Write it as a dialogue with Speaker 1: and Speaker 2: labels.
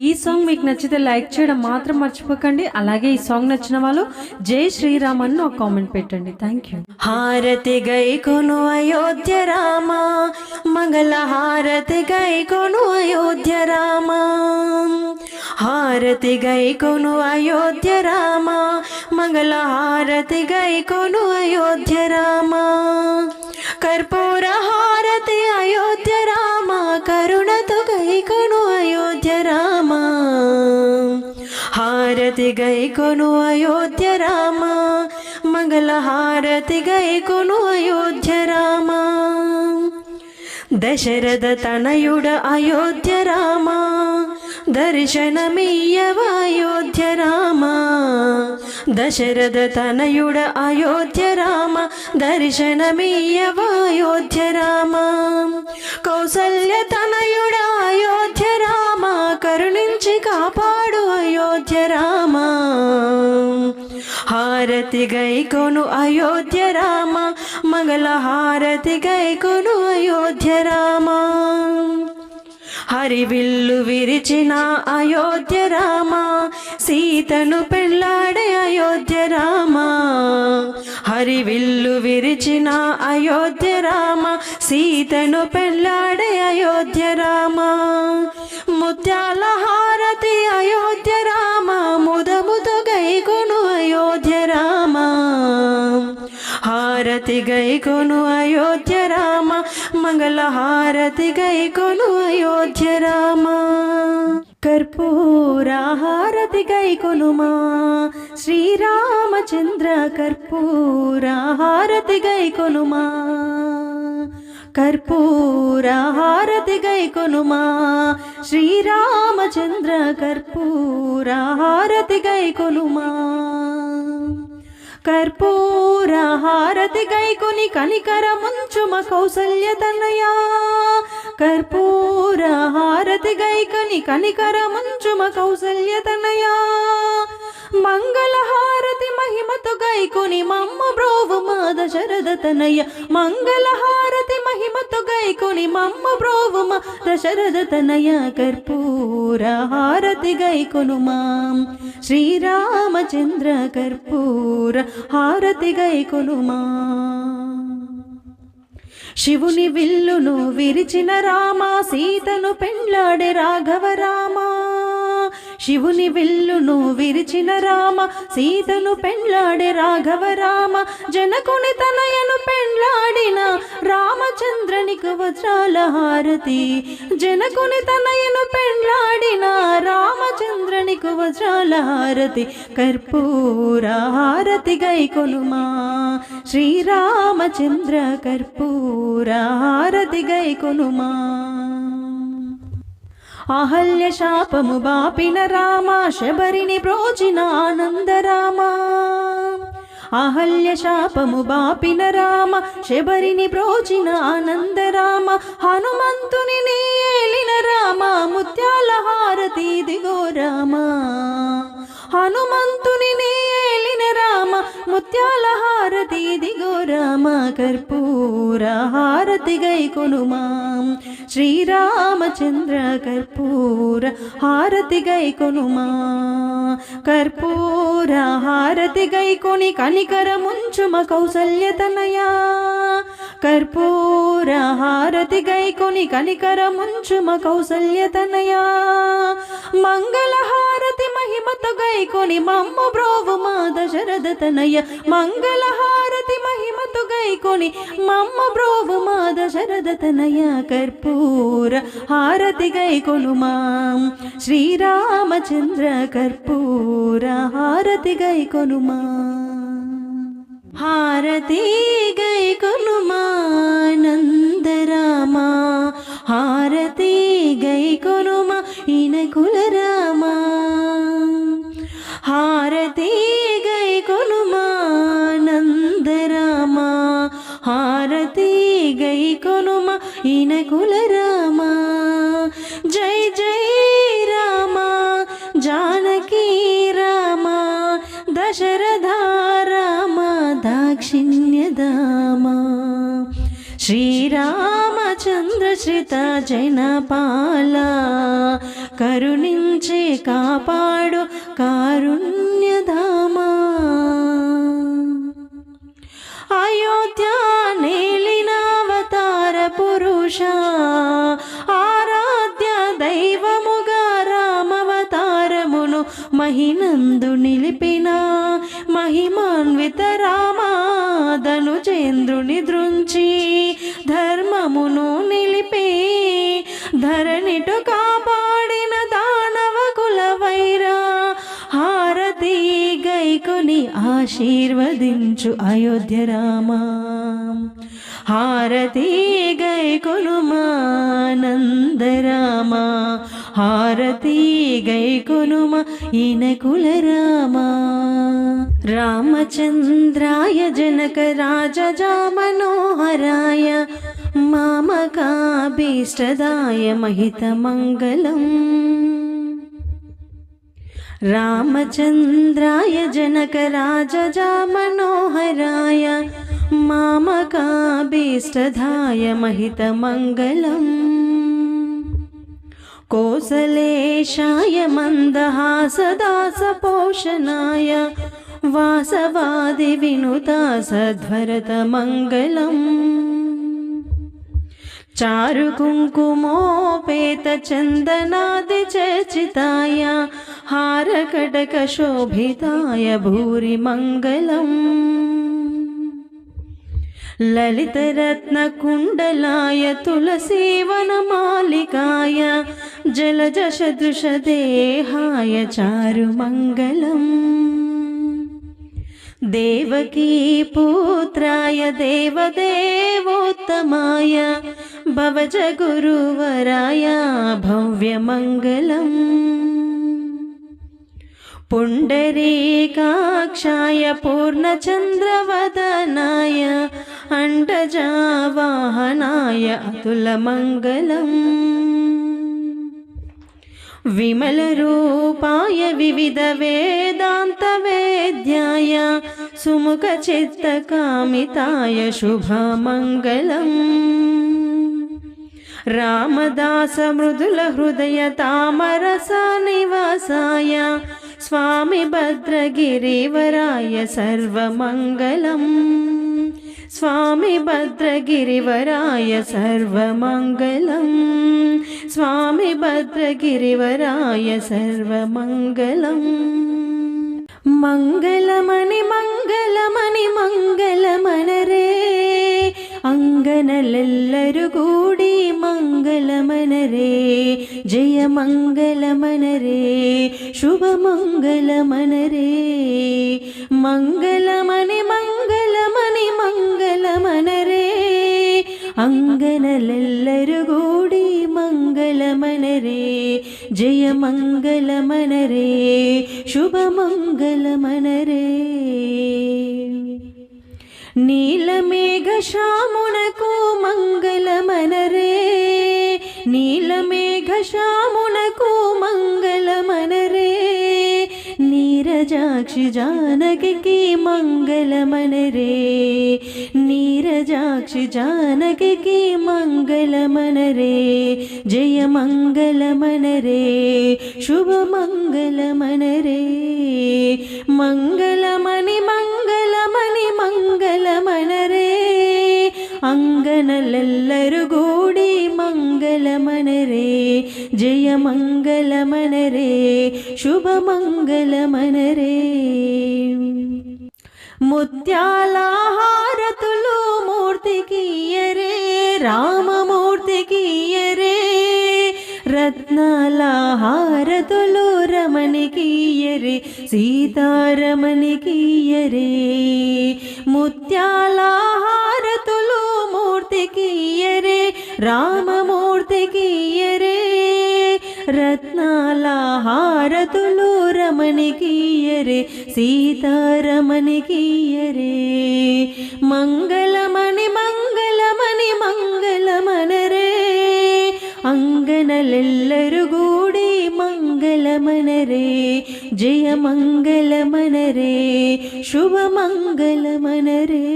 Speaker 1: ఈ సాంగ్ మీకు నచ్చితే లైక్ చేయడం మాత్రం మర్చిపోకండి. అలాగే ఈ సాంగ్ నచ్చిన వాళ్ళు జై శ్రీరామ్ అని ఒక కామెంట్ పెట్టండి. Thank you.
Speaker 2: హారతి గై కొను అయోధ్య రామ, మంగళ హారతి గై కొను అయోధ్య రామ, హారతి గై కొను అయోధ్య రామ, మంగళ హారతి గై కొను అయోధ్య రామ, కర్పూర హారతి అయోధ్య రామ, కరుణతో గై కొను అయోధ్య రామ, హారతి గై కొను అయోధ్య రామ, మంగళ హారతి గై కొను అయోధ్య రామ, దశరథ తనయుడ అయోధ్య రామ, దర్శనమియ్యవ అయోధ్య రామ, దశరథ తనయుడ అయోధ్య రామ, దర్శనమియ్యవ అయోధ్య రామ, కౌసల్య తనయుడ అయోధ్య రామ, కరుణించి కాపాడు అయోధ్య రామ, హారతి గై కొను అయోధ్య రామ, మంగళ హారతి గై కొను అయోధ్య రామ, హరివిల్లు విరిచిన అయోధ్య రామ, సీతను పెళ్ళాడే అయోధ్య రామ, హరివిల్లు విరిచిన అయోధ్య రామ, సీతను పెళ్ళాడే అయోధ్య రామ, ముత్యాల హారతి అయోధ్య రామ, ముదముతో గై కొను అయోధ్య రామ, హారతి గై కొను అయోధ్య రామ, మంగళ హారతి గై కొను అయోధ్య రామ, కర్పూర హారతి గై కొనుమా శ్రీరామచంద్ర, కర్పూర హారతి గై కొనుమా, కర్పూర హారతి గై కొనుమా శ్రీరామచంద్ర, కర్పూర హారతి గై కొనుమా, కర్పూర హారతి గై కొని కనికర ముంచుమ కౌసల్య తనయా, కర్పూర హారతి గై కొని కనికర ముంచుమ కౌసల్య తనయా, మంగళ హారతి మహిమతో గై కొని మమ్మ బ్రోవుమా దశరథ తనయ, మంగళ హారతి మహిమతో గై కొని మమ్మ బ్రోవుమా దశరథ తనయ, కర్పూర హారతి గై కొనుమా శ్రీరామచంద్ర, కర్పూర హారతి గై కొనుమా, శివుని విల్లును విరిచిన రామ, సీతను పెళ్ళాడే రాఘవ రామ, శివుని విల్లును విరిచిన రామ, సీతను పెళ్ళాడే రాఘవ రామ, జనకుని తనయను పెళ్ళాడిన రామచంద్రనికి వజ్రాల హారతి, జనకుని తనయను పెళ్ళాడిన రామచంద్రనికి వజ్రాల హారతి, కర్పూర హారతి గై కొనుమా శ్రీరామచంద్ర, కర్పూర హారతి గై కొనుమా, అహల్య శాపము బాపిన రామ, శబరిని బ్రోచిన ఆనంద రామ, అహల్య శాపము బాపిన రామ, శబరిని బ్రోచిన ఆనంద రామ, హనుమంతుని ఏలిన రామ, ముత్యాల హారతి దిగో రామ, హనుమంతుని ఏలిన రామ, ముత్యాల హారతి దిగో రామ, కర్పూర హారతి గై కొనుమా శ్రీరామచంద్ర, కర్పూర హారతి గై కొనుమా, కర్పూర హారతి గై కొని కనికర ముంచుమ కౌసల్య తనయా, కర్పూర హారతి గై కొని కనికర ముంచుమ కౌసల్య తనయా, మంగళ హారతి మహిమతో గై కొని మమ్మ బ్రోవుమా దశరథ తనయ, మంగళ హారతి మహిమతో గై కొని మమ్మ బ్రోవుమా దశరథ తనయ, కర్పూర హారతి గై కొనుమా శ్రీరామచంద్ర, కర్పూర హారతి గై కొనుమా, హారతి గై కొనుమా నందరామ, హారతి గై కొనుమా ఇనకుల రామ, హారతి గై కొనుమా నందరామ, హారతి గై కొనుమా ఇనకుల రామ, జై జై రామ జానకి రామ, దశరథ రామ దాక్షిణ్యధామ, శ్రీరామచంద్ర శ్రిత జనపాల, కరుణించ కరుణించే కాపాడు కారుణ్యధామా. అయోధ్య నేలిన అవతార పురుష, ఆరాధ్య దైవముగా రామవతారమును మహినందు నిలిపిన మహిమాన్విత రామాధనుజేంద్రుని దృంచి ధర్మమును నిలిపి ధరణిటు కాపాడిన దానవ కుల వైరా. హారతి గైకొని ఆశీర్వదించు అయోధ్య రామా, హారతి గైకొనుమా నందరామా, హారతి గైకొనుమా ఇనకుల రామా. రామచంద్రాయ జనక రాజజా మనోహరాయ మామకాభీష్టదాయ మహితమంగళం. రామచంద్రాయ జనక రాజజా మనోహరాయ మామకాభీష్టదాయ మహితమంగళం. కోసలేశాయ మందహాసదాస పోషణాయ వాసవాది వినుతా సద్భరత మంగళం. చారు కుంకుమోపేత చందనాది చర్చితాయ హారకటక శోభితాయ భూరి మంగళం. లలితరత్న కుండలాయ తులసీవనమాలికాయ జలజ సదృశ దేహాయ చారు మంగళం. దేవకీ పుత్రాయ దేవదేవోత్తమాయ భవజ గురువరాయ భవ్యమంగళం. పుండరీకాక్షాయ పూర్ణచంద్రవదనాయ అండజావాహనాయ అతులమంగళం. విమలరూపాయ వివిధ వేదాంత వేద్యాయ సుముఖ చిత్తకామితాయ శుభమంగళం. రామదాస మృదుల హృదయ తామరస నివాసాయ స్వామి భద్రగిరివరాయ సర్వమంగళం. స్వామి భద్రగిరివరాయ సర్వమంగళం. స్వామి భద్రగిరివరాయ సర్వమంగళం. మంగళమణి మంగళమణి మంగళమనరే అంగనలెల్లరు గూడి మంగళమనరే. జయ మంగళమనరే శుభమంగళమనరే. మంగళమణి మంగళమణి మంగళమనరే అంగనలెల్లరు గూడి మంగళమనరే. జయ మంగళమనరే శుభమంగళమనరే. నీలమేఘ శ్యామునకు మంగళమనరే. నీలమేఘ శ్యామునకు మంగళమనరే. నీరజాక్షి జానకి మంగళమనరే. నీరజాక్షి జానకి మంగళమనరే. జయ మంగళమనరే శుభమంగళమనరే. మంగళమణి మంగళమణి మంగళమనరే అంగనలెల్లరు గూడి మంగళమనరే. జయ మంగళమనరే శుభమంగళమనరే. ముత్యాల హారతులు మూర్తికియరే రామమూర్తికియరే. రత్నాల హారతులు రమణికియరే సీతారమణికియరే. ముత్యాల హారతులు మూర్తికియరే రామమూర్తికియరే. రత్నాల హారతులు రమణికియరే సీతారమణికియరే. మంగళమణి మంగళమణి మంగళమనరే అంగనలెల్లరు గూడి మంగళమనరే. జయ మంగళమనరే శుభమంగళమనరే.